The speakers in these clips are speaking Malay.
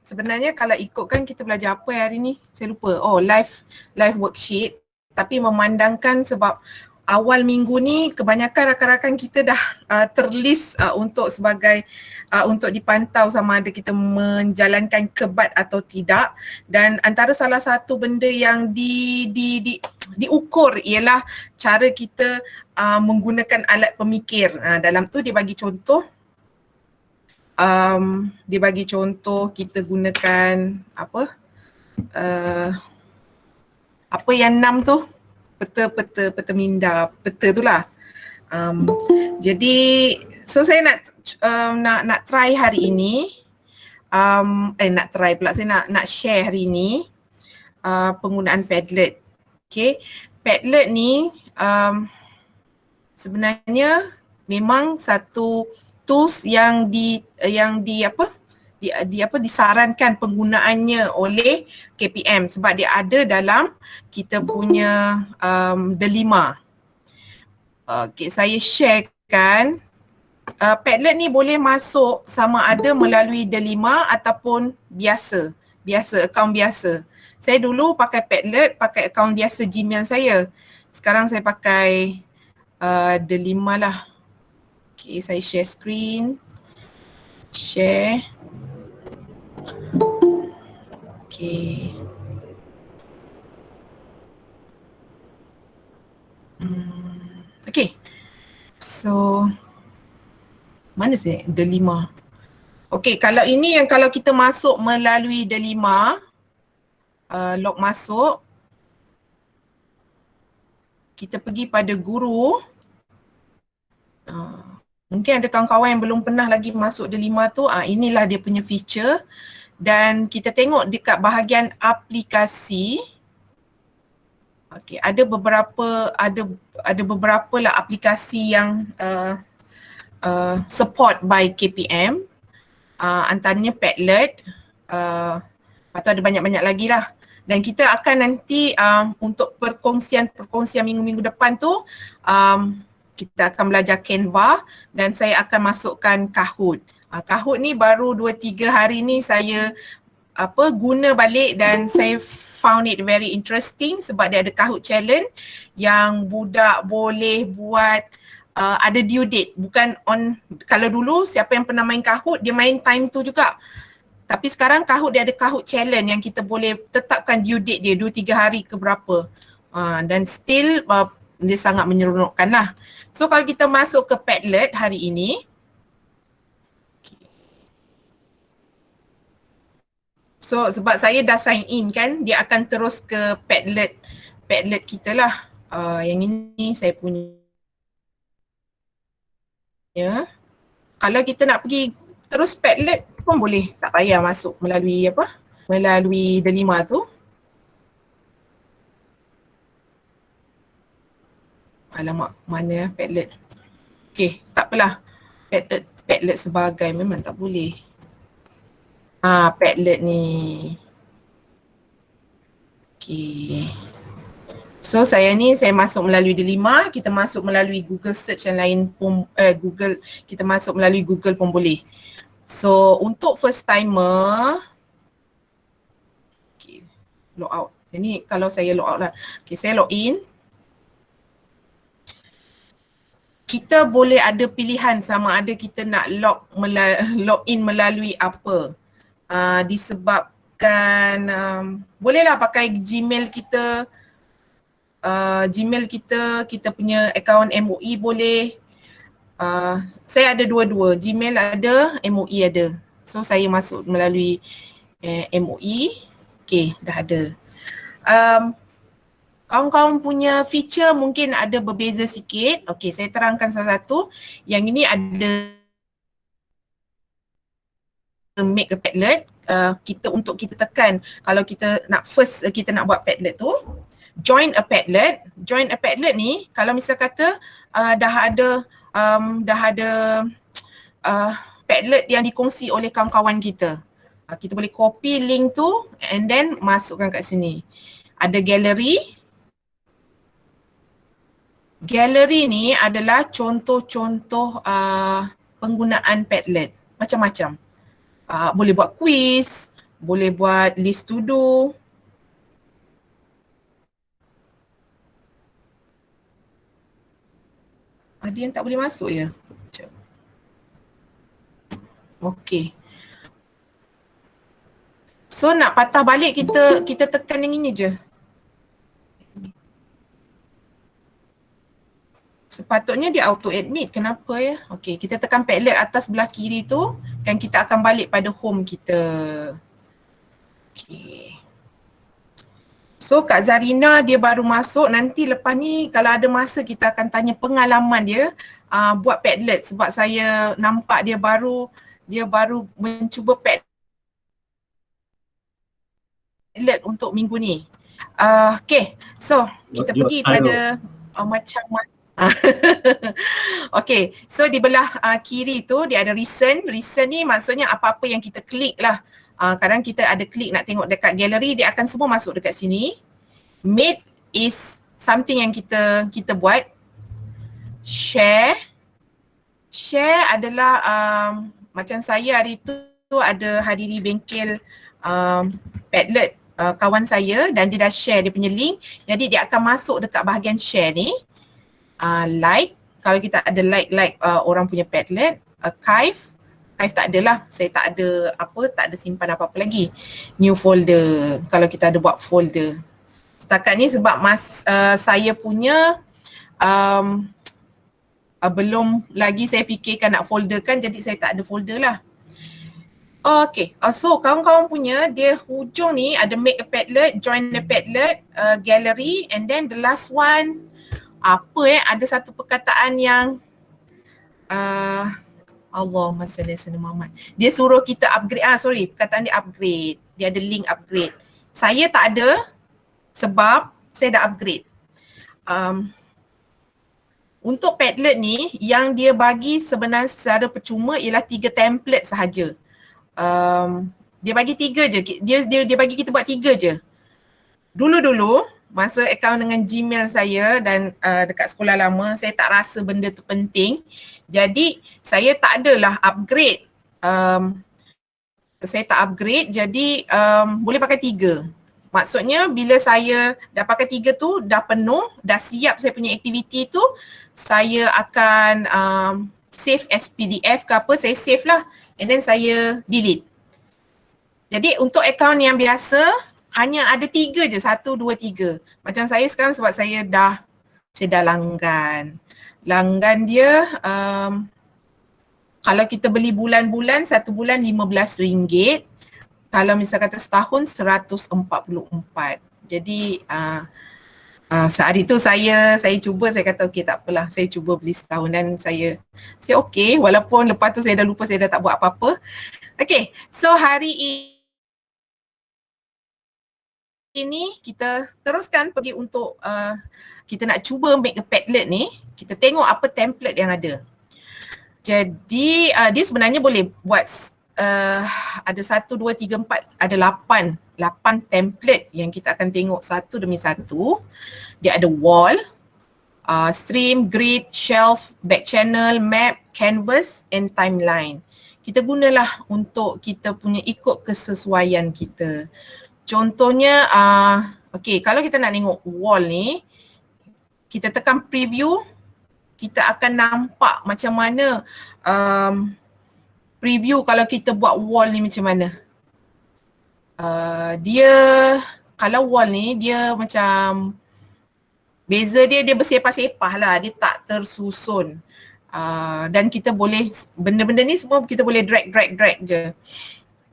sebenarnya kalau ikutkan kita belajar apa hari ni? Saya lupa. Oh, live worksheet. Tapi memandangkan sebab awal minggu ni kebanyakan rakan-rakan kita dah terlist untuk sebagai untuk dipantau sama ada kita menjalankan kebat atau tidak, dan antara salah satu benda yang diukur ialah cara kita menggunakan alat pemikir. Dalam tu dia bagi contoh, kita gunakan apa yang 6 tu, peta minda, peta tu lah. Jadi so saya nak try hari ini, saya nak share hari ini penggunaan Padlet. Okay, Padlet ni sebenarnya memang satu tools yang disarankan penggunaannya oleh KPM sebab dia ada dalam kita punya delima. Okay, saya sharekan. Padlet ni boleh masuk sama ada melalui delima ataupun biasa, akaun biasa. Saya dulu pakai Padlet, pakai akaun biasa Gmail saya. Sekarang saya pakai delima lah. Okay, saya share screen. Share. Okay. Okay. So, mana saya? Delima. Okay, kalau ini yang kalau kita masuk melalui delima, log masuk, kita pergi pada guru. Mungkin ada kawan-kawan yang belum pernah lagi masuk delima tu, inilah dia punya feature. Dan kita tengok dekat bahagian aplikasi, okay, ada beberapa lah aplikasi yang support by KPM, antaranya Padlet, atau ada banyak-banyak lagi lah. Dan kita akan nanti untuk perkongsian minggu-minggu depan tu, kita akan belajar Canva dan saya akan masukkan Kahoot. Kahoot ni baru 2-3 hari ni saya guna balik dan saya found it very interesting sebab dia ada Kahoot challenge yang budak boleh buat ada due date, bukan on. Kalau dulu siapa yang pernah main Kahoot dia main time tu juga. Tapi sekarang Kahoot dia ada Kahoot challenge yang kita boleh tetapkan due date dia 2-3 hari ke berapa. Dan still dia sangat menyeronokkan lah. So kalau kita masuk ke Padlet hari ini, so sebab saya dah sign in kan, dia akan terus ke Padlet kita lah. Yang ini saya punya. Ya. Kalau kita nak pergi terus Padlet pun boleh, tak payah masuk melalui melalui delima tu. Alamak, mana Padlet? Okay, tak apalah. Padlet sebagai memang tak boleh. Padlet ni. Okay. So saya masuk melalui delima, kita masuk melalui Google search yang lain pun, kita masuk melalui Google pun boleh. So untuk first timer, okay, log out. Ini kalau saya log out lah. Okay, saya log in. Kita boleh ada pilihan sama ada kita nak log in melalui apa. Disebabkan bolehlah pakai Gmail kita, kita punya akaun MOE boleh. Saya ada dua-dua, Gmail ada, MOE ada. So saya masuk melalui MOE. Okay, dah ada. Kawan-kawan punya feature mungkin ada berbeza sikit. Okay, saya terangkan salah satu. Yang ini ada make a Padlet. Untuk kita tekan, kalau kita nak kita nak buat Padlet tu, join a Padlet. Join a Padlet ni, kalau misal kata dah ada Padlet yang dikongsi oleh kawan-kawan kita. Kita boleh copy link tu and then masukkan kat sini. Ada gallery. Gallery ni adalah contoh-contoh penggunaan Padlet. Macam-macam. Boleh buat quiz, boleh buat list to do. Ada yang tak boleh masuk ya? Sekejap. Okey. So nak patah balik kita tekan yang ini je. Sepatutnya dia auto admit. Kenapa ya? Okey, kita tekan Padlet atas belah kiri tu dan kita akan balik pada home kita. Okey. So Kak Zarina dia baru masuk, nanti lepas ni kalau ada masa kita akan tanya pengalaman dia buat Padlet sebab saya nampak dia baru mencuba Padlet untuk minggu ni. Okay, so kita pergi pada macam okay, so di belah kiri tu dia ada recent. Recent ni maksudnya apa-apa yang kita klik lah. Kadang kita ada klik nak tengok dekat gallery, dia akan semua masuk dekat sini. Made is something yang kita buat. Share adalah macam saya hari tu ada hadiri bengkel Padlet kawan saya dan dia dah share dia punya link, jadi dia akan masuk dekat bahagian share ni. Like, kalau kita ada like orang punya Padlet. Archive tak adalah, saya tak ada simpan apa-apa lagi. New folder, kalau kita ada buat folder. Setakat ni sebab saya punya belum lagi saya fikirkan nak folderkan, jadi saya tak ada folder lah. Okay, so kawan-kawan punya dia hujung ni ada make a Padlet, join a Padlet, gallery, and then the last one ada satu perkataan yang Allahumma salli ala Muhammad. Dia suruh kita upgrade, perkataan dia upgrade. Dia ada link upgrade. Saya tak ada sebab saya dah upgrade. Untuk Padlet ni yang dia bagi sebenarnya secara percuma ialah 3 template sahaja. Dia bagi 3 je. Dia bagi kita buat 3 je. Dulu masa akaun dengan Gmail saya dan dekat sekolah lama, saya tak rasa benda tu penting. Jadi saya tak adalah upgrade. Saya tak upgrade, jadi boleh pakai 3. Maksudnya bila saya dah pakai 3 tu, dah penuh, dah siap saya punya aktiviti tu, saya akan save as PDF ke apa, saya save lah. And then saya delete. Jadi untuk akaun yang biasa, hanya ada 3 je, 1, 2, 3. Macam saya sekarang sebab saya dah langgan. Langgan dia, kalau kita beli bulan-bulan, 1 bulan RM15. Kalau misal kata setahun, 144. Jadi sehari tu saya cuba, saya kata okey tak apalah, saya cuba beli setahun dan saya okey, walaupun lepas tu saya dah lupa, saya dah tak buat apa-apa. Okay, so hari ini kita teruskan pergi untuk kita nak cuba make a Padlet ni. Kita tengok apa template yang ada. Jadi dia sebenarnya boleh buat ada 1, 2, 3, 4, ada 8 template yang kita akan tengok satu demi satu. Dia ada wall, stream, grid, shelf, back channel, map, canvas and timeline. Kita gunalah untuk kita punya ikut kesesuaian kita. Contohnya, okay, kalau kita nak tengok wall ni, kita tekan preview, kita akan nampak macam mana preview kalau kita buat wall ni macam mana. Dia, kalau wall ni, dia macam, beza dia bersepah-sepah lah, dia tak tersusun. Dan kita boleh, benda-benda ni semua kita boleh drag je.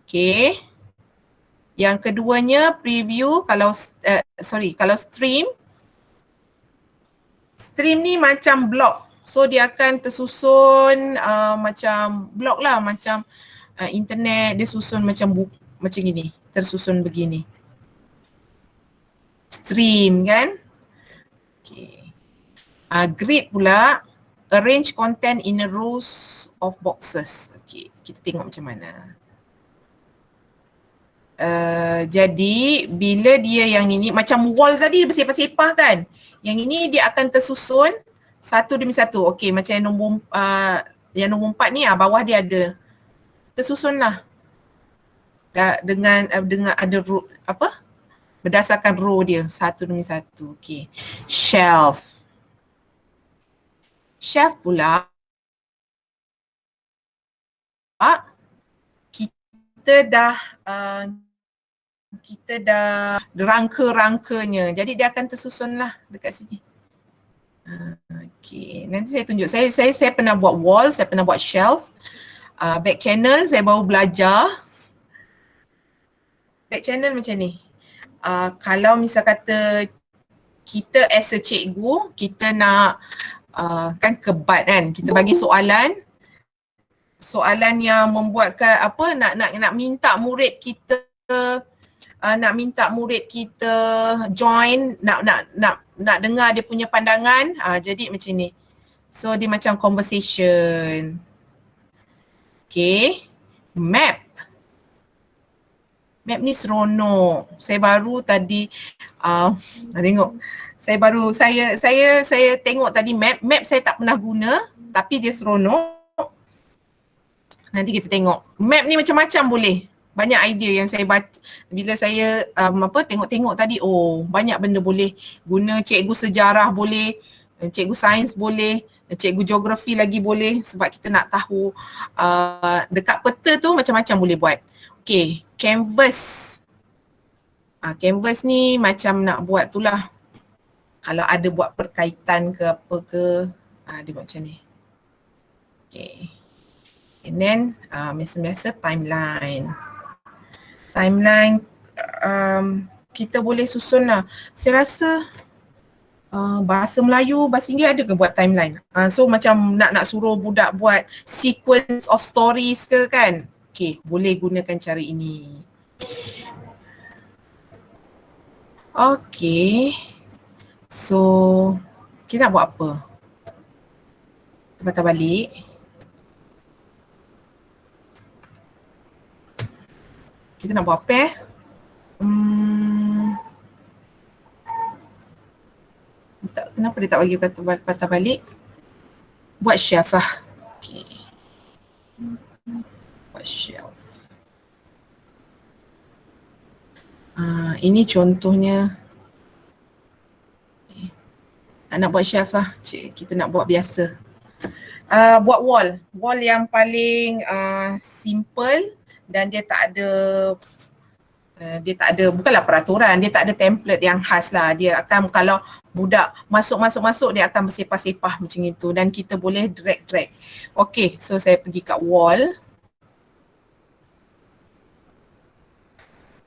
Okay. Yang keduanya preview, kalau stream ni macam blok. So dia akan tersusun macam blok lah, macam internet dia susun macam macam gini, tersusun begini. Stream kan. Okay. Grid pula, arrange content in a rows of boxes. Okay, kita tengok macam mana. Jadi bila dia yang ini, macam wall tadi dia bersepah-sepah kan. Yang ini dia akan tersusun satu demi satu. Okey, macam yang nombor 4 ni bawah dia ada. Tersusun lah. dengan ada row, berdasarkan row dia satu demi satu. Okey. Shelf. Shelf pula kita dah rangka-rangkanya. Jadi dia akan tersusun lah dekat sini. Okey, nanti saya tunjuk. Saya pernah buat wall, saya pernah buat shelf. Back channel saya baru belajar. Back channel macam ni. Kalau misal kata kita as a cikgu, kita nak kan kebat kan, kita bagi soalan yang membuatkan nak minta murid kita join, nak dengar dia punya pandangan, jadi macam ni. So dia macam conversation. Okay, map ni seronok. Saya baru tadi tengok. Saya tengok tadi map saya tak pernah guna tapi dia seronok. Nanti kita tengok. Map ni macam-macam boleh. Banyak idea yang saya baca bila saya tengok-tengok tadi. Oh, banyak benda boleh guna. Cikgu sejarah boleh, cikgu sains boleh, cikgu geografi lagi boleh sebab kita nak tahu dekat peta tu macam-macam boleh buat. Okay, canvas. Canvas ni macam nak buat tu lah. Kalau ada buat perkaitan ke apa ke, dia buat macam ni. Okay. And then biasa-biasa timeline. Timeline kita boleh susun lah. Saya rasa bahasa Melayu, bahasa Inggeris ada ke buat timeline? So macam nak suruh budak buat sequence of stories ke kan? Okay, boleh gunakan cara ini. Okay. So, kita nak buat apa? Kita patah balik. Kita nak buat apa kenapa dia tak bagi patah balik? Buat shelf lah. Okay. Buat shelf. Ini contohnya. Nak buat shelf lah. Kita nak buat biasa. Buat wall yang paling simple dan dia tak ada bukanlah peraturan, dia tak ada template yang khas lah. Dia akan kalau budak masuk dia akan bersepah-sepah macam itu dan kita boleh drag. Okay, so saya pergi kat wall.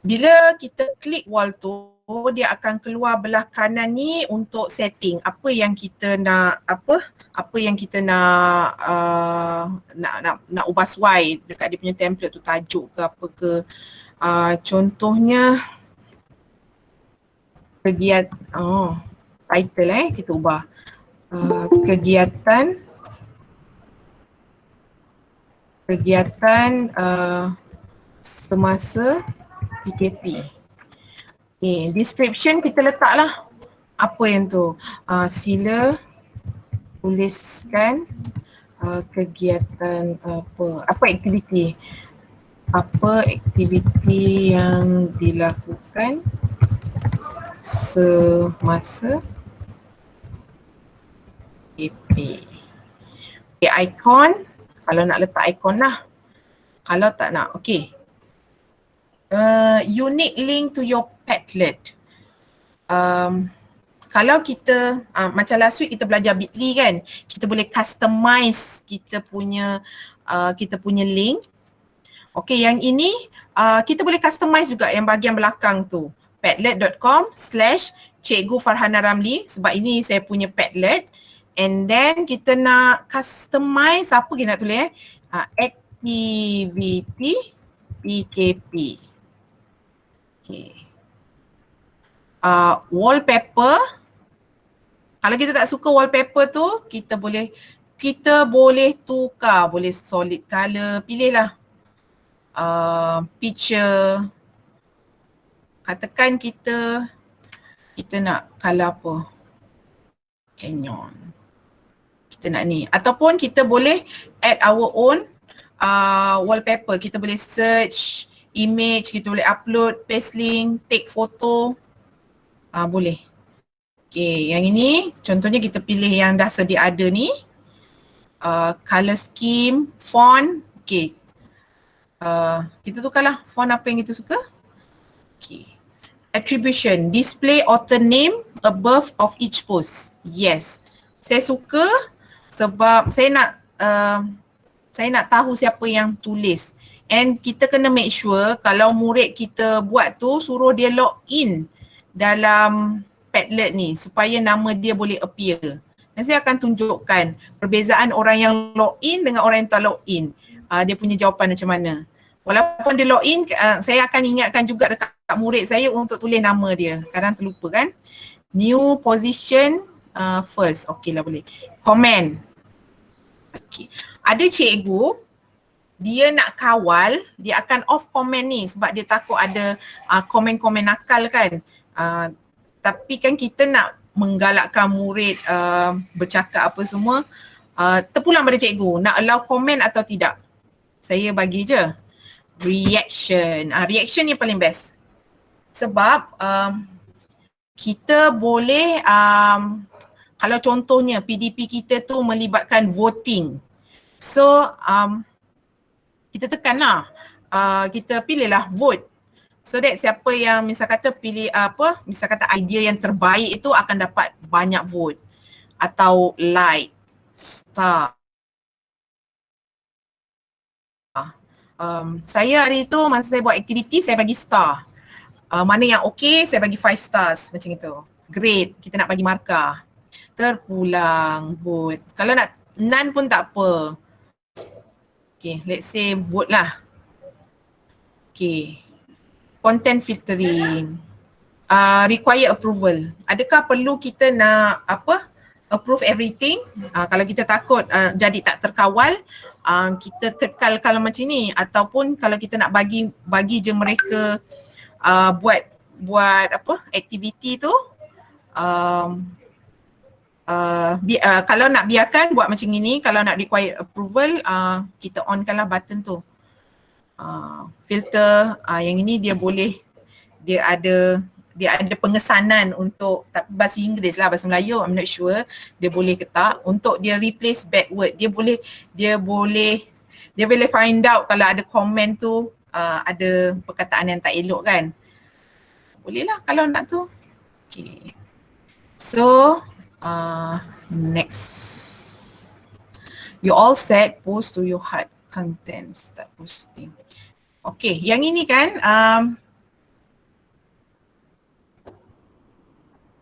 Bila kita klik wall tu, dia akan keluar belah kanan ni untuk setting apa yang kita nak nak ubah sesuai dekat dia punya template tu, tajuk ke apa ke. Contohnya title kita ubah kegiatan semasa PKP. Okay, description kita letaklah apa yang tu. Sila tuliskan kegiatan apa aktiviti yang dilakukan semasa PKP. Okay, icon, kalau nak letak icon lah. Kalau tak nak, okay. Unique link to your Padlet. Kalau kita, macam last week kita belajar Bitly kan, kita boleh customize kita punya link. Okay, yang ini kita boleh customize juga yang bahagian belakang tu. Padlet.com/Cikgu Farhana Ramli, sebab ini saya punya Padlet. And then kita nak customize apa kita nak tulis activity PKP. Okay. Wallpaper. Kalau kita tak suka wallpaper tu, kita boleh tukar, boleh solid color, pilihlah picture. Katakan kita nak color apa? Canyon. Kita nak ni. Ataupun kita boleh add our own wallpaper. Kita boleh search image, kita boleh upload, paste link, take photo, boleh. Okay, yang ini contohnya kita pilih yang dah sedia ada ni, color scheme, font, okay. Kita tukarlah font apa yang kita suka. Okay. Attribution, display author name above of each post. Yes, saya suka sebab saya nak tahu siapa yang tulis. And kita kena make sure kalau murid kita buat tu suruh dia log in dalam Padlet ni supaya nama dia boleh appear. Dan saya akan tunjukkan perbezaan orang yang log in dengan orang yang tak log in. Dia punya jawapan macam mana. Walaupun dia log in, saya akan ingatkan juga dekat murid saya untuk tulis nama dia. Kadang terlupa kan. New position first. Okey lah boleh. Comment. Okay. Ada cikgu, dia nak kawal, dia akan off comment ni sebab dia takut ada komen-komen nakal kan. Tapi kan kita nak menggalakkan murid bercakap apa semua, terpulang pada cikgu, nak allow komen atau tidak. Saya bagi je. Reaction. Reaction yang paling best. Sebab kita boleh, kalau contohnya PDP kita tu melibatkan voting. So kita tekanlah, kita pilihlah vote. So that siapa yang misal kata pilih misal kata idea yang terbaik itu akan dapat banyak vote. Atau like, star. Saya hari tu masa saya buat aktiviti saya bagi star. Mana yang okay saya bagi 5 stars macam itu. Great, kita nak bagi markah. Terpulang vote. Kalau nak none pun tak apa. Okay, let's say vote lah. Okay. Content filtering. Require approval. Adakah perlu kita nak approve everything? Kalau kita takut jadi tak terkawal, kita kekal kalau macam ni, ataupun kalau kita nak bagi je mereka buat aktiviti tu, kalau nak biarkan buat macam ni, kalau nak require approval, kita onkanlah button tu. Filter, yang ini dia boleh, dia ada pengesanan untuk, tapi bahasa Inggeris lah, bahasa Melayu I'm not sure dia boleh ke tak, untuk dia replace backward. Dia boleh find out kalau ada komen tu ada perkataan yang tak elok kan. Boleh lah kalau nak tu. Okay. So next, you all set, post to your heart content, start posting. Okay, yang ini kan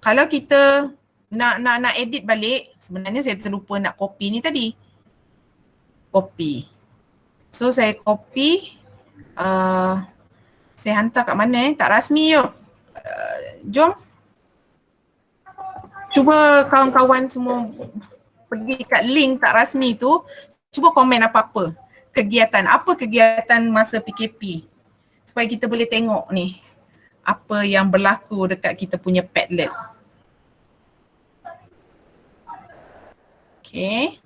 kalau kita nak edit balik, sebenarnya saya terlupa nak copy ni tadi. Copy. So saya copy, saya hantar kat mana tak rasmi yuk. Jom. Cuba kawan-kawan semua pergi kat link tak rasmi tu, cuba komen apa-apa. Apa kegiatan masa PKP. Supaya kita boleh tengok ni apa yang berlaku dekat kita punya Padlet. Okay.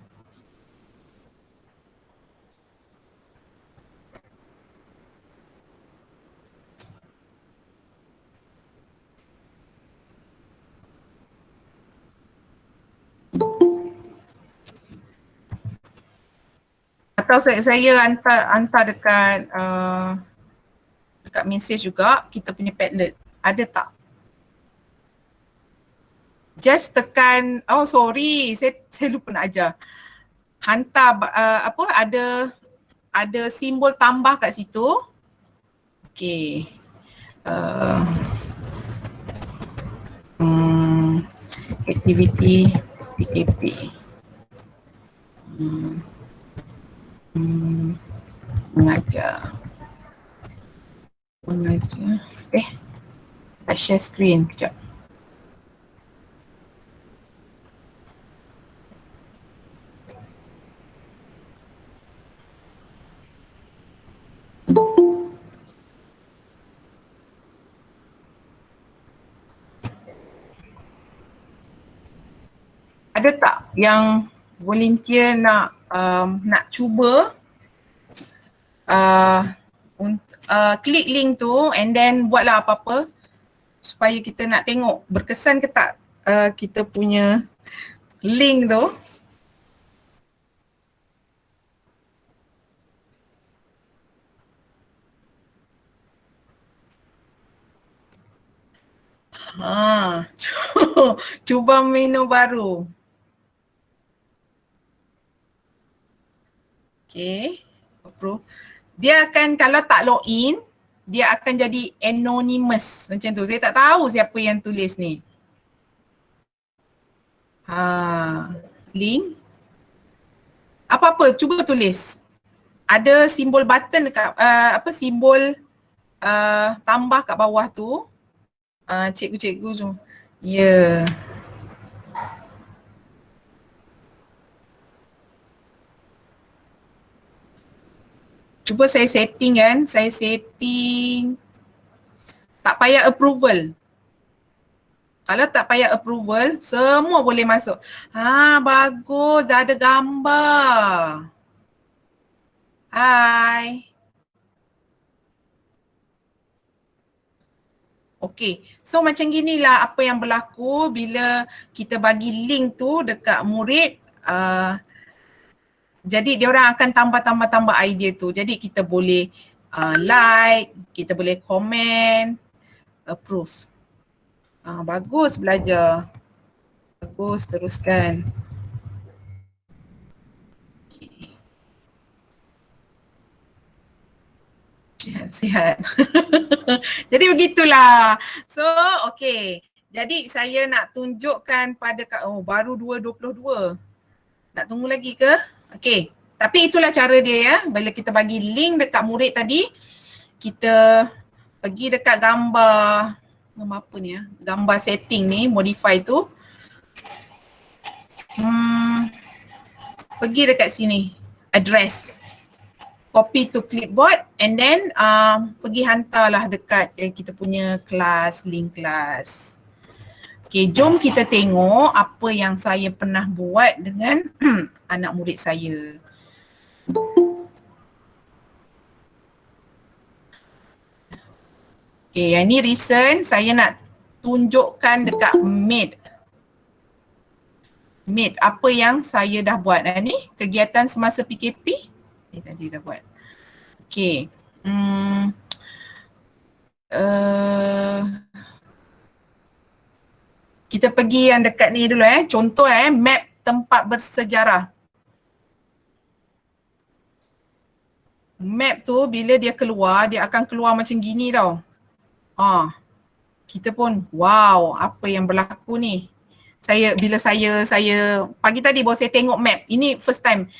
Atau saya hantar dekat message juga kita punya Padlet. Ada tak? Just tekan, sorry, saya lupa nak ajar. Hantar ada simbol tambah kat situ. Okay. Aktiviti PKP. Mengajar. Nak share screen kejap. Ada tak yang volunteer nak cuba klik link tu and then buatlah apa-apa supaya kita nak tengok berkesan ke tak kita punya link tu. Cuba menu baru. Okay, approve. Dia akan kalau tak login, dia akan jadi anonymous macam tu. Saya tak tahu siapa yang tulis ni. Link. Apa-apa, cuba tulis. Ada simbol button dekat, simbol tambah kat bawah tu. Cikgu-cikgu tu. Ya. Cuba saya setting kan. Saya setting. Tak payah approval. Kalau tak payah approval, semua boleh masuk. Bagus. Dah ada gambar. Hai. Okay, so macam ginilah apa yang berlaku bila kita bagi link tu dekat murid. Jadi diorang akan tambah idea tu. Jadi kita boleh like, kita boleh komen, approve. Bagus belajar. Bagus, teruskan. Sihat. Jadi begitulah. So, okay. Jadi saya nak tunjukkan pada baru 2.22. Nak tunggu lagi ke? Okay. Tapi itulah cara dia ya. Bila kita bagi link dekat murid tadi, kita pergi dekat gambar apa ni ya? Gambar setting ni, modify tu. Pergi dekat sini, address. Copy to clipboard and then pergi hantarlah dekat kita punya kelas, link kelas. Okay, jom kita tengok apa yang saya pernah buat dengan anak murid saya. Okay, yang ni recent saya nak tunjukkan dekat Meet. Meet, apa yang saya dah buat. Ni kegiatan semasa PKP. Tadi dah buat. Okay. Kita pergi yang dekat ni dulu contoh map tempat bersejarah. Map tu bila dia keluar, dia akan keluar macam gini tau. Kita pun wow, apa yang berlaku ni. Bila saya pagi tadi baru saya tengok map. Ini first time.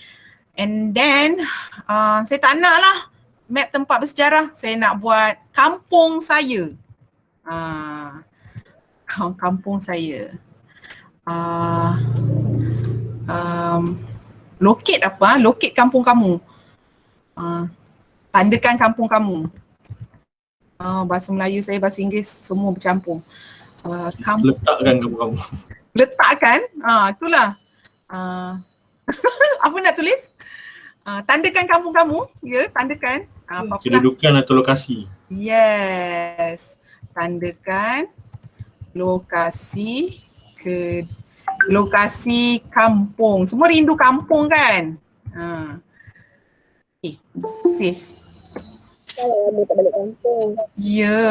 And then saya tak nak lah map tempat bersejarah. Saya nak buat kampung saya. Kampung saya. Locate apa? Locate kampung kamu. Tandakan kampung kamu. Bahasa Melayu saya, bahasa Inggeris semua bercampur. Letakkan kampung kamu. Letakkan? Itulah. Apa nak tulis? Tandakan kampung kamu. Ya, tandakan. Kedudukan atau lokasi. Yes. Tandakan lokasi lokasi kampung. Semua rindu kampung kan? Okay, save. Lama tak balik kampung. Ya,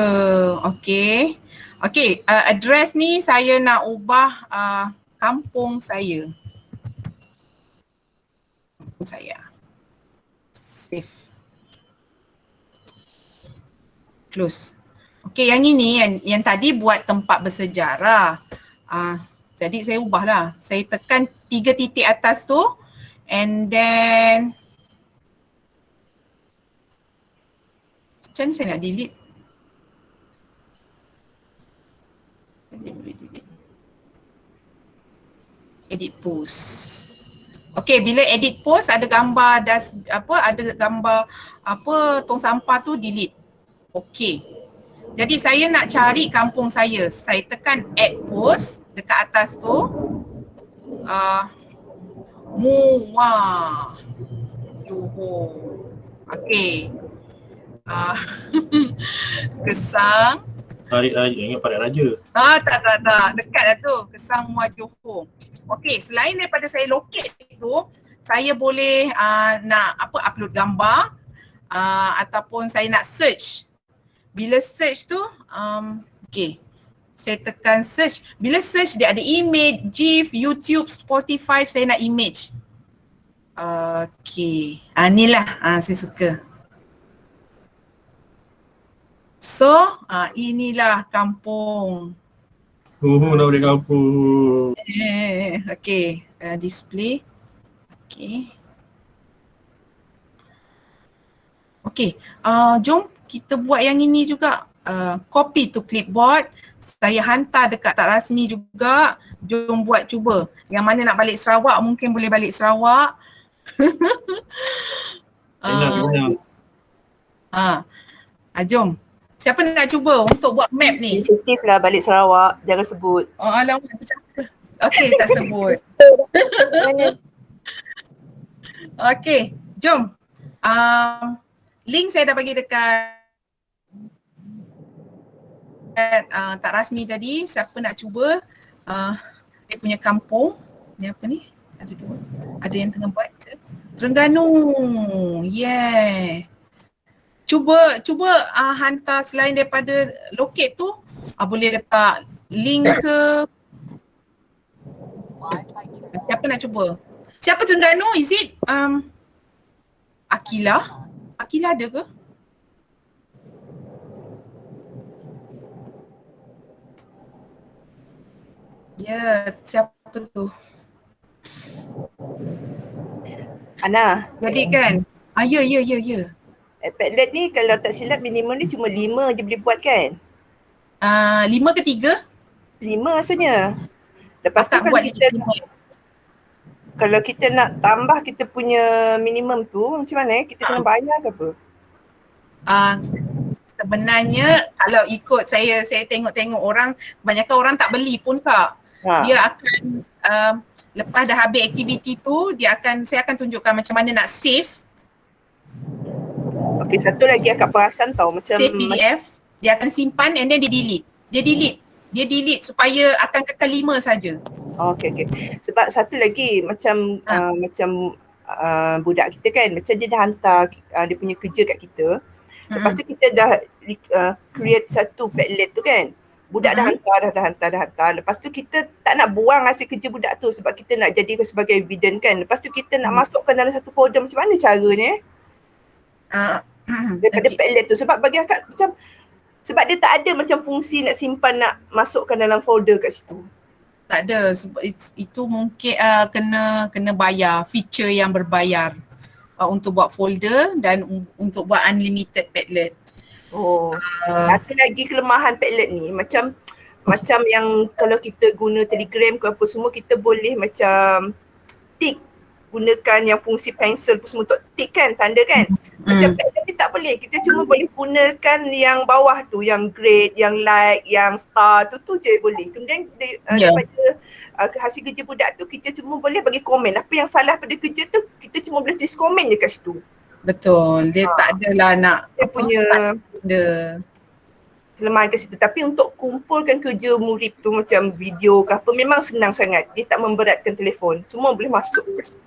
okay. Okay, address ni saya nak ubah kampung saya. Kampung saya. Save. Close. Okay, yang ini yang tadi buat tempat bersejarah. Jadi saya ubahlah. Saya tekan 3 titik atas tu and then macam mana saya nak delete? Edit post. Okay, bila edit post ada gambar ada gambar tong sampah tu delete. Okay. Jadi saya nak cari kampung saya. Saya tekan add post dekat atas tu. Muar Johor. Okay. Uh, Kesang. Parit Raja, ingat Parit Raja. Tak. Dekat lah tu. Kesang Muar Johor. Okey, selain daripada saya locate tu, saya boleh nak upload gambar ataupun saya nak search. Bila search tu, okey. Saya tekan search. Bila search dia ada image, GIF, YouTube, Spotify, saya nak image. Okey. Inilah saya suka. So, inilah kampung. Nak balik kampung. Okay, display. Okay, jom kita buat yang ini juga. Copy to clipboard. Saya hantar dekat Tak Rasmi juga. Jom buat cuba. Yang mana nak balik Sarawak mungkin boleh balik Sarawak. Jom. Siapa nak cuba untuk buat map ni? Sensitif lah balik Sarawak, jangan sebut. Oh alamak, tercakap. Okey, tak sebut. Okey, jom. Link saya dah bagi dekat Tak Rasmi tadi. Siapa nak cuba dia punya kampung. Ni apa ni? Ada dua. Ada yang tengah buat ke? Terengganu. Yeah. Cuba hantar selain daripada locate tu, boleh letak link ke. Siapa nak cuba? Siapa Terengganu? Is it Akila? Akila ada ke? Ya, siapa tu? Ana. Jadi kan? Ya. Padlet ni kalau tak silap minimum ni cuma 5 je boleh buat kan? 5 ke 3? 5 rasanya. Lepas tu kalau kita nak tambah kita punya minimum tu macam mana Kita kena bayar ke apa? Sebenarnya kalau ikut saya tengok orang, kebanyakan orang tak beli pun Kak. Dia akan lepas dah habis aktiviti tu, saya akan tunjukkan macam mana nak save. Okey, satu lagi akak perasan tau macam save PDF, dia akan simpan and then dia delete supaya akan kekal 5 saja. Okey. Sebab satu lagi macam budak kita kan, macam dia dah hantar dia punya kerja kat kita. Lepas tu kita dah create satu Padlet tu kan. Budak dah hantar. Lepas tu kita tak nak buang hasil kerja budak tu sebab kita nak jadikan sebagai evidence kan. Lepas tu kita nak masukkan dalam satu folder, macam mana caranya daripada Padlet tu. Sebab bagi akak macam, sebab dia tak ada macam fungsi nak simpan, nak masukkan dalam folder kat situ. Tak ada, sebab itu mungkin kena bayar, feature yang berbayar untuk buat folder dan untuk buat unlimited Padlet. Satu lagi kelemahan Padlet ni macam yang kalau kita guna Telegram ke apa semua, kita boleh macam tick, gunakan yang fungsi pencil pun semua untuk tick kan, tanda kan. Macam Padlet ni tak boleh, kita cuma boleh gunakan yang bawah tu, yang grade, yang like, yang star tu je boleh. Kemudian daripada hasil kerja budak tu kita cuma boleh bagi komen. Apa yang salah pada kerja tu kita cuma boleh tulis komen je kat situ. Betul, dia tak adalah nak dia punya kelemahan kat situ. Tapi untuk kumpulkan kerja murid tu macam video ke apa memang senang sangat. Dia tak memberatkan telefon. Semua boleh masuk kat situ.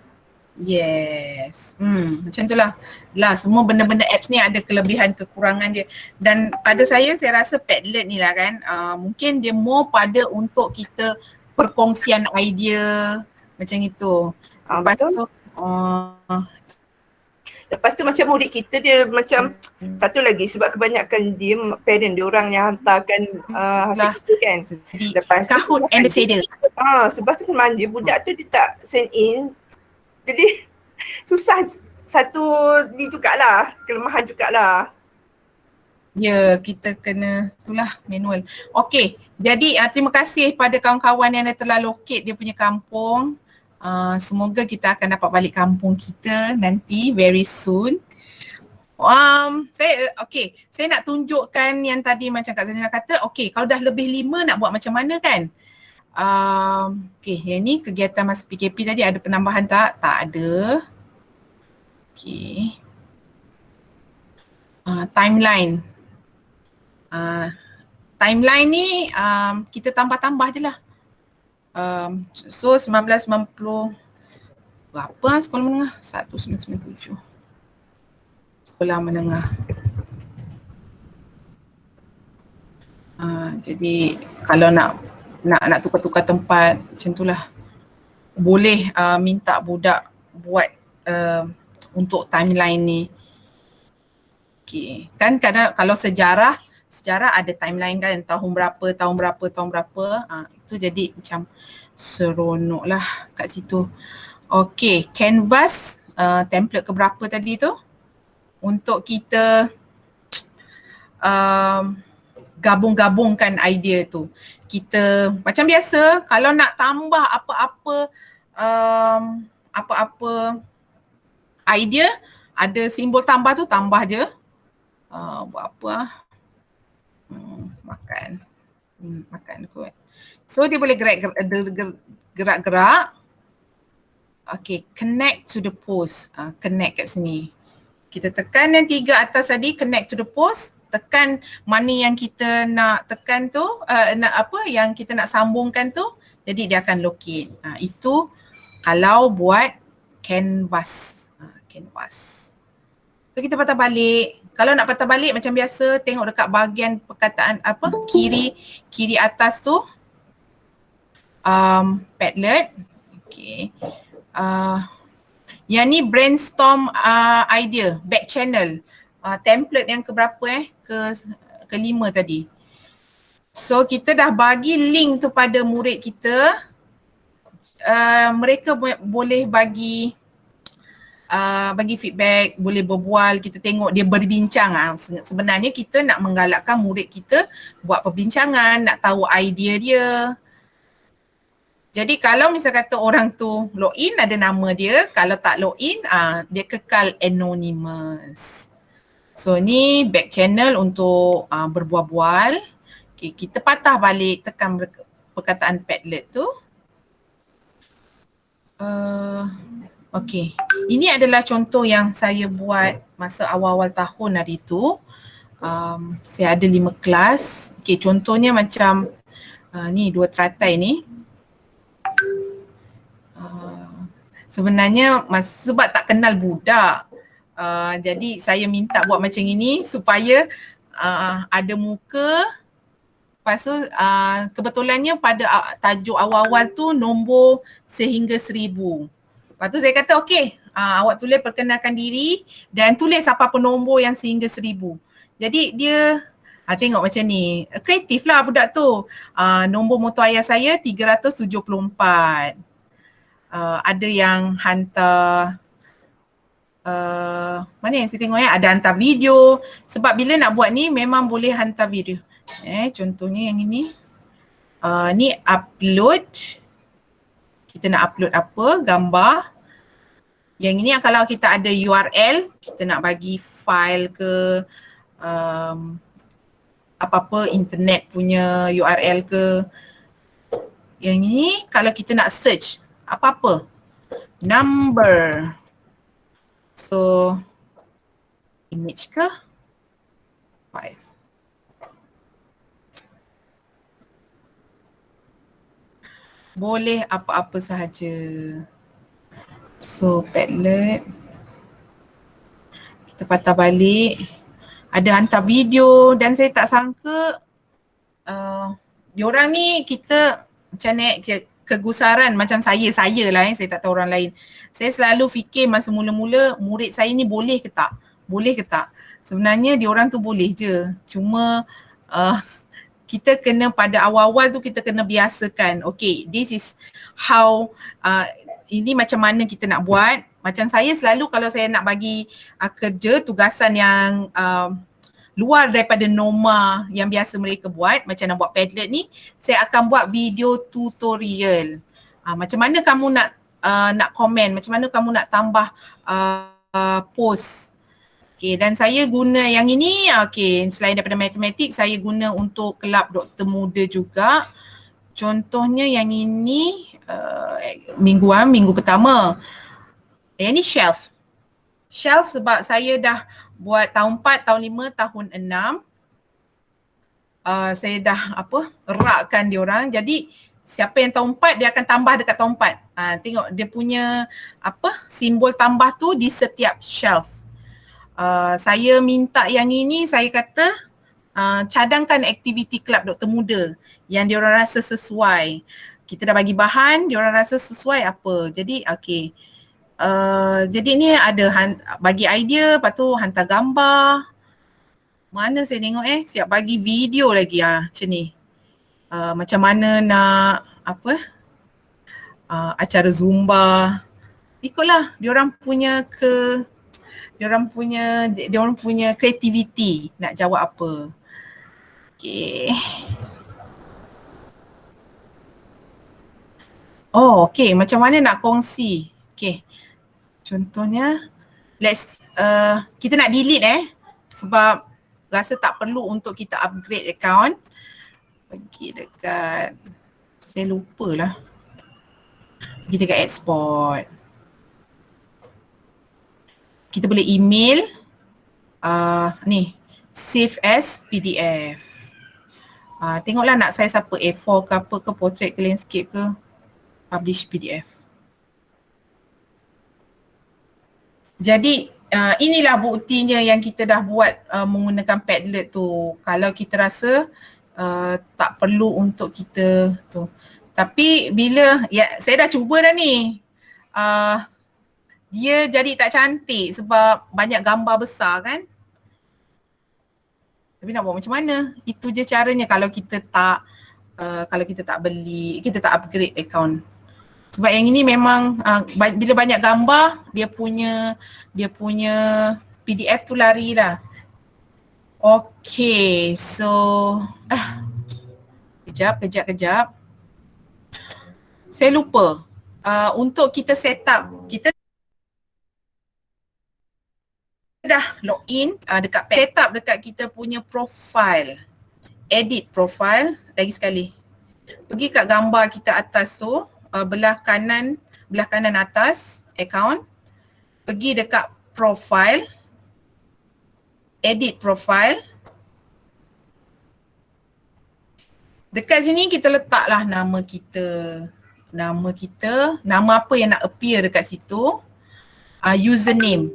Yes. Macam itulah. Semua benda-benda apps ni ada kelebihan kekurangan dia. Dan pada saya rasa Padlet ni lah kan, mungkin dia more pada untuk kita perkongsian idea macam itu. Lepas tu macam murid kita dia macam satu lagi sebab kebanyakan dia parent dia orang yang hantarkan hasil kita kan. Lepas Kahoot ambassador. Sebab tu manja budak tu dia tak send in. Jadi susah, satu ni jugalah, kelemahan jugalah. Ya, kita kena itulah manual. Okey, jadi terima kasih pada kawan-kawan yang telah locate dia punya kampung. Semoga kita akan dapat balik kampung kita nanti very soon. Saya nak tunjukkan yang tadi macam Kak Zanina kata, kalau dah lebih 5 nak buat macam mana kan? Yang ni kegiatan masa PKP tadi ada penambahan tak? Tak ada. Timeline. Timeline ni kita tambah-tambah je lah. So 1990 berapa sekolah menengah? 1997. Sekolah menengah. Jadi kalau nak tukar-tukar tempat macam itulah. Boleh minta budak buat untuk timeline ni. Okay. Kan kadang kalau sejarah ada timeline kan, tahun berapa. Itu jadi macam seronok lah kat situ. Okay, canvas template keberapa tadi tu? Untuk kita gabung-gabungkan idea tu. Kita macam biasa kalau nak tambah apa-apa idea, ada simbol tambah tu tambah je. Buat apa? Makan kot. So dia boleh gerak-gerak. Okay, connect to the post. Connect kat sini. Kita tekan yang 3 atas tadi, connect to the post. Tekan mana yang kita nak tekan tu, yang kita nak sambungkan tu, jadi dia akan locate. Itu kalau buat canvas. Canvas. So kita patah balik. Kalau nak patah balik macam biasa, tengok dekat bahagian perkataan kiri atas tu. Padlet. Okay. Yang ni brainstorm idea, back channel. Template yang keberapa kelima tadi. So kita dah bagi link tu pada murid kita. Mereka boleh bagi feedback, boleh berbual, kita tengok dia berbincang. Sebenarnya kita nak menggalakkan murid kita buat perbincangan, nak tahu idea dia. Jadi kalau misal kata orang tu login ada nama dia, kalau tak login dia kekal anonymous. So ni back channel untuk berbual-bual. Okay, kita patah balik tekan perkataan Padlet tu. Okay, ini adalah contoh yang saya buat masa awal-awal tahun hari tu. Saya ada 5 kelas. Okay, contohnya macam ni 2 teratai ni. Sebenarnya sebab tak kenal budak. Jadi saya minta buat macam ini supaya ada muka. Lepas tu kebetulannya pada tajuk awal-awal tu nombor sehingga 1000. Lepas tu saya kata okey, awak tulis perkenalkan diri dan tulis apa-apa nombor yang sehingga 1000. Jadi dia tengok macam ni, kreatif lah budak tu. Nombor motor ayah saya 374. Ada yang hantar mana yang saya tengok ada hantar video. Sebab bila nak buat ni memang boleh hantar video. Contohnya yang ini. Ni upload. Kita nak upload apa, gambar. Yang ini kalau kita ada URL, kita nak bagi file ke apa-apa internet punya URL ke. Yang ini kalau kita nak search apa-apa, number. So, image ke? File. Boleh apa-apa sahaja. So, Padlet. Kita patah balik. Ada hantar video dan saya tak sangka diorang ni kita macam ni kegusaran macam saya lah saya tak tahu orang lain. Saya selalu fikir masa mula-mula murid saya ni boleh ke tak? Boleh ke tak? Sebenarnya diorang tu boleh je. Cuma kita kena pada awal-awal tu kita kena biasakan. Okay, this is how ini macam mana kita nak buat. Macam saya selalu kalau saya nak bagi kerja tugasan yang luar daripada norma yang biasa mereka buat, macam nak buat Padlet ni, saya akan buat video tutorial. Macam mana kamu nak komen, macam mana kamu nak tambah post. Okay, dan saya guna yang ini, okay, selain daripada matematik, saya guna untuk kelab doktor muda juga. Contohnya yang ini minggu pertama. Yang ni shelf. Shelf sebab saya dah buat tahun 4, tahun 5, tahun 6. Saya dah eratkan diorang. Jadi siapa yang tahun 4 dia akan tambah dekat tahun 4. Tengok dia punya simbol tambah tu di setiap shelf. Saya minta yang ini, saya kata cadangkan aktiviti kelab doktor muda yang diorang rasa sesuai. Kita dah bagi bahan, diorang rasa sesuai apa. Jadi okey. Jadi ni ada bagi idea, lepas tu hantar gambar. Mana saya tengok siap bagi video lagi macam ni. Macam mana nak acara Zumba. Ikutlah diorang punya diorang punya kreativiti nak jawab apa. Okay. Oh, okay. Macam mana nak kongsi? Okay. Contohnya, kita nak delete sebab rasa tak perlu untuk kita upgrade account. Pergi dekat, saya lupalah. Pergi dekat export. Kita boleh email, ni, save as PDF. Tengoklah nak size apa, A4 ke apa ke, portrait ke landscape ke, publish PDF. Jadi inilah buktinya yang kita dah buat menggunakan Padlet tu. Kalau kita rasa tak perlu untuk kita tu. Tapi bila, saya dah cuba dah ni. Dia jadi tak cantik sebab banyak gambar besar kan. Tapi nak buat macam mana? Itu je caranya kalau kita tak beli, kita tak upgrade account. Sebab yang ini memang bila banyak gambar, dia punya PDF tu lari lah. Okay, so kejap. Saya lupa. Untuk kita set up, kita dah login dekat set up dekat kita punya profile. Edit profile, lagi sekali. Pergi kat gambar kita atas tu, belah kanan atas account, pergi dekat profile, edit profile. Dekat sini kita letaklah nama kita, nama apa yang nak appear dekat situ, username.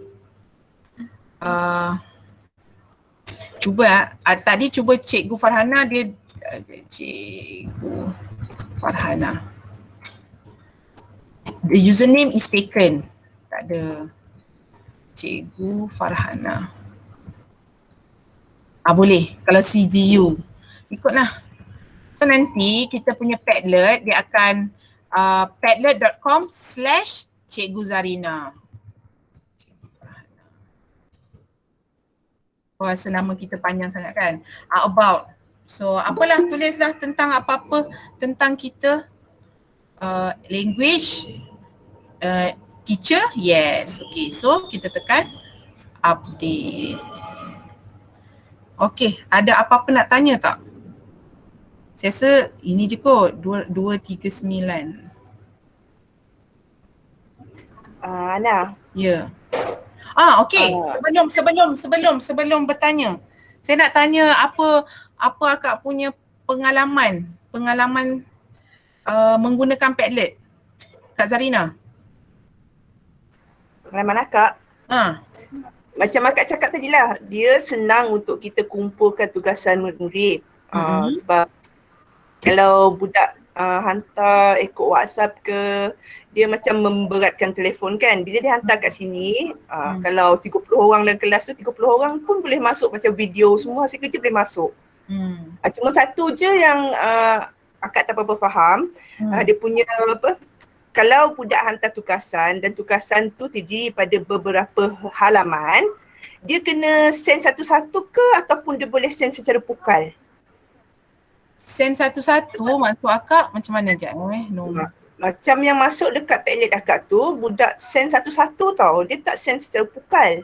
Tadi cuba Cikgu Farhana, dia Cikgu Farhana. The username is taken. Tak ada. Cikgu Farhana. Boleh. Kalau CGU. Ikutlah. So nanti kita punya Padlet, dia akan padlet.com/Cikgu Zarina. Rasa nama kita panjang sangat kan. About. So apalah, tulislah tentang apa-apa tentang kita. Language, teacher, yes. Okay, so kita tekan update. Okay, ada apa-apa nak tanya tak? Saya rasa ini je kot, 239. Ana. Ya. Okay. Sebelum bertanya. Saya nak tanya apa akak punya pengalaman menggunakan Padlet. Kak Zarina. Pengalaman akak? Macam akak cakap tadi lah, dia senang untuk kita kumpulkan tugasan murid-murid. Sebab kalau budak hantar ikut WhatsApp ke, dia macam memberatkan telefon kan. Bila dia hantar kat sini, kalau 30 orang dalam kelas tu, 30 orang pun boleh masuk macam video semua, hasil kerja boleh masuk. Cuma satu je yang akak tak apa-apa faham, dia punya kalau budak hantar tugasan dan tugasan tu terdiri pada beberapa halaman, dia kena send satu-satu ke ataupun dia boleh send secara pukal? Send satu-satu, maksud akak macam mana je? Macam yang masuk dekat Padlet akak tu, budak send satu-satu tau, dia tak send secara pukal.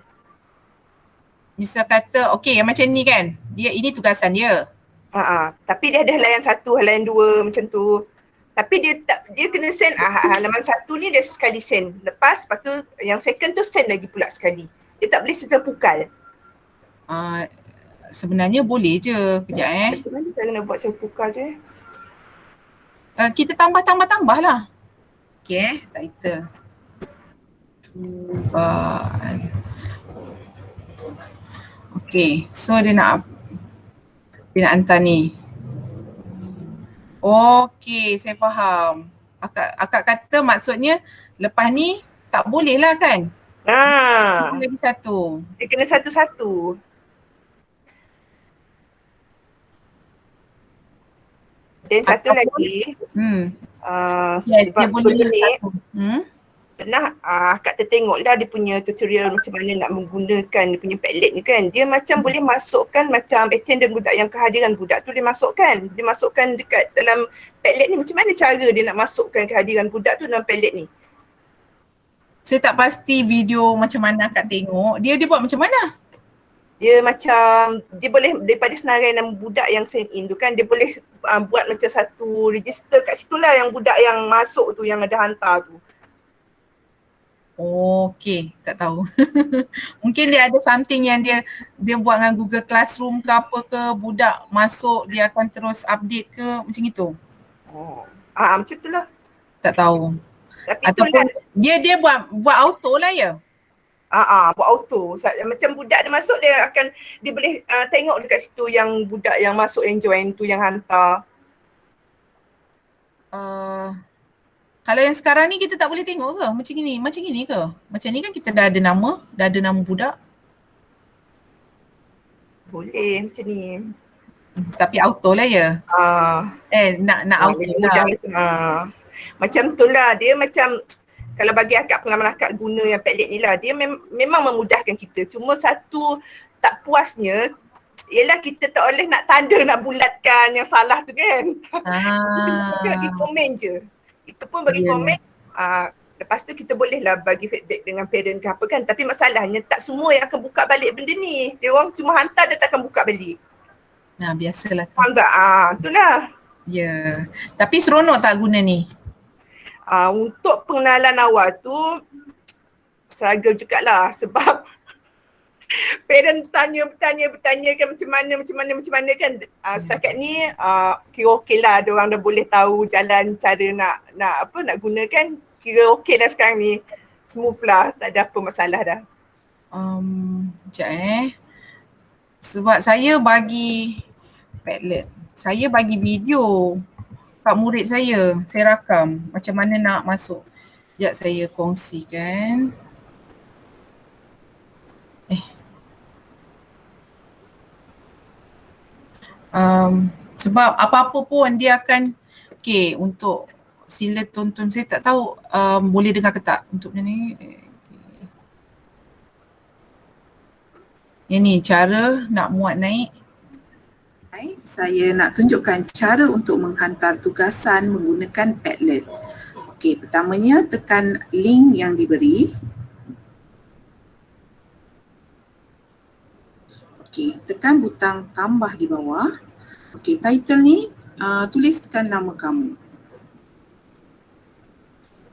Misal kata, okay yang macam ni kan, ini tugasan dia. Tapi dia ada halaman 1, halaman 2 macam tu. Tapi dia kena send halaman 1 ni dia sekali send. Lepas tu yang second tu send lagi pula sekali. Dia tak boleh secara pukal. Sebenarnya boleh je. Kejap Macam mana saya nak buat saya tukar dia? Kita tambah lah. Okay, title. Okay, so dia nak hantar ni. Okay, saya faham. Akak kata maksudnya lepas ni tak boleh lah kan? Lagi satu. Dia kena satu-satu. Dan satu Ataupun- lagi, Yes, sebab dia boleh sebelum ni satu. pernah Kak tertengok lah dia punya tutorial macam mana nak menggunakan dia punya Padlet ni kan. Dia macam boleh masukkan macam attendant budak yang kehadiran budak tu dia masukkan dekat dalam Padlet ni. Macam mana cara dia nak masukkan kehadiran budak tu dalam Padlet ni? Saya tak pasti video macam mana akak tengok. Dia buat macam mana? Dia macam, dia boleh daripada senarai nama budak yang send in tu kan, dia boleh buat macam satu register kat situ lah yang budak yang masuk tu, yang ada hantar tu. Okay, tak tahu. Mungkin dia ada something yang dia buat dengan Google Classroom ke apa ke, budak masuk dia akan terus update ke macam itu. Macam tu lah. Tak tahu. Tapi Ataupun tu lah, dia buat auto lah ya. buat auto. Macam budak dia masuk dia boleh tengok dekat situ yang budak yang masuk yang join tu yang hantar. Kalau yang sekarang ni kita tak boleh tengok ke macam gini ke? Macam ni kan kita dah ada nama budak. Boleh macam ni. Tapi auto lah ya. Nak auto lah. Macam tu lah, dia macam kalau bagi akak, pengalaman akak guna yang Padlet ni lah, dia memang memudahkan kita. Cuma satu tak puasnya ialah kita tak boleh nak tanda, nak bulatkan yang salah tu kan. Kita bagi komen je. Itu pun bagi komen. Lepas tu kita boleh lah bagi feedback dengan parent ke apa kan. Tapi masalahnya tak semua yang akan buka balik benda ni. Dia orang cuma hantar, dia tak akan buka balik. Biasalah tu. Faham tak? Itulah. Ya. Tapi seronok tak guna ni? Untuk pengenalan awal tu struggle jugalah sebab parent bertanya kan macam mana kan. Setakat ni kira okey lah, dia orang dah boleh tahu jalan cara nak gunakan. Kira okey lah sekarang ni, smooth lah, tak ada apa masalah dah. Sekejap sebab saya bagi Padlet, saya bagi video kat murid saya rakam macam mana nak masuk. Sekejap saya kongsikan. Sebab apa-apa pun dia akan untuk sila tonton. Saya tak tahu boleh dengar ke tak untuk ni. Yang ni cara nak muat naik. Saya nak tunjukkan cara untuk menghantar tugasan menggunakan Padlet. Okey, pertamanya tekan link yang diberi. Okey, tekan butang tambah di bawah. Okey, title ni tulis tekan nama kamu.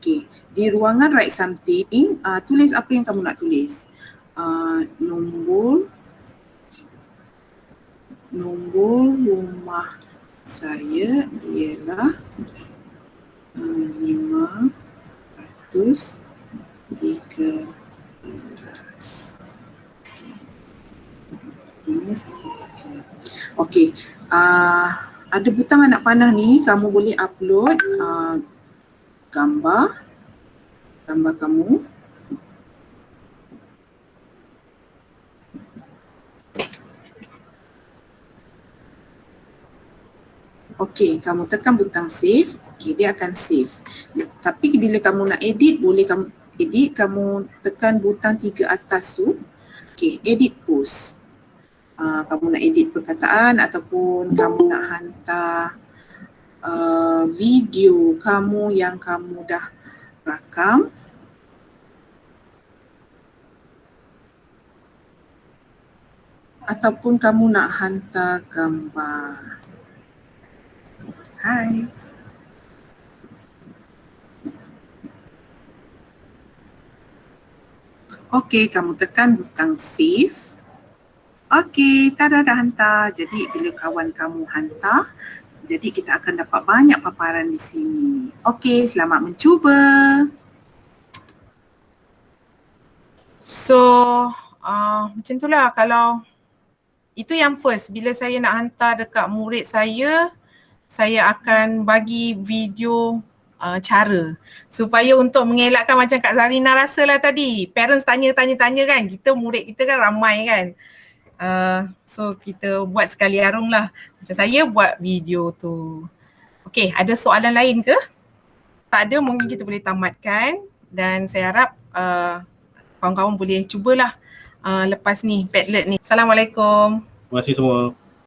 Okey, di ruangan write something, tulis apa yang kamu nak tulis. Nombor rumah saya ialah 513. Okey, ada butang anak panah ni, kamu boleh upload gambar kamu. Okey, kamu tekan butang save. Okey, dia akan save. Tapi bila kamu nak edit, boleh kamu edit, kamu tekan butang 3 atas tu. Okey, edit post. Kamu nak edit perkataan ataupun kamu nak hantar video kamu yang kamu dah rakam. Ataupun kamu nak hantar gambar. Hai. Okey, kamu tekan butang save. Okey, Tara dah hantar. Jadi bila kawan kamu hantar, jadi kita akan dapat banyak paparan di sini. Okey, selamat mencuba. So macam itulah kalau itu yang first. Bila saya nak hantar dekat murid saya akan bagi video cara supaya untuk mengelakkan macam Kak Zarina rasa lah tadi. Parents tanya kan, kita murid kita kan ramai kan. So kita buat sekali arung lah. Macam saya buat video tu. Okay, ada soalan lain ke? Tak ada, mungkin kita boleh tamatkan dan saya harap kawan-kawan boleh cubalah lepas ni Padlet ni. Assalamualaikum. Terima kasih semua.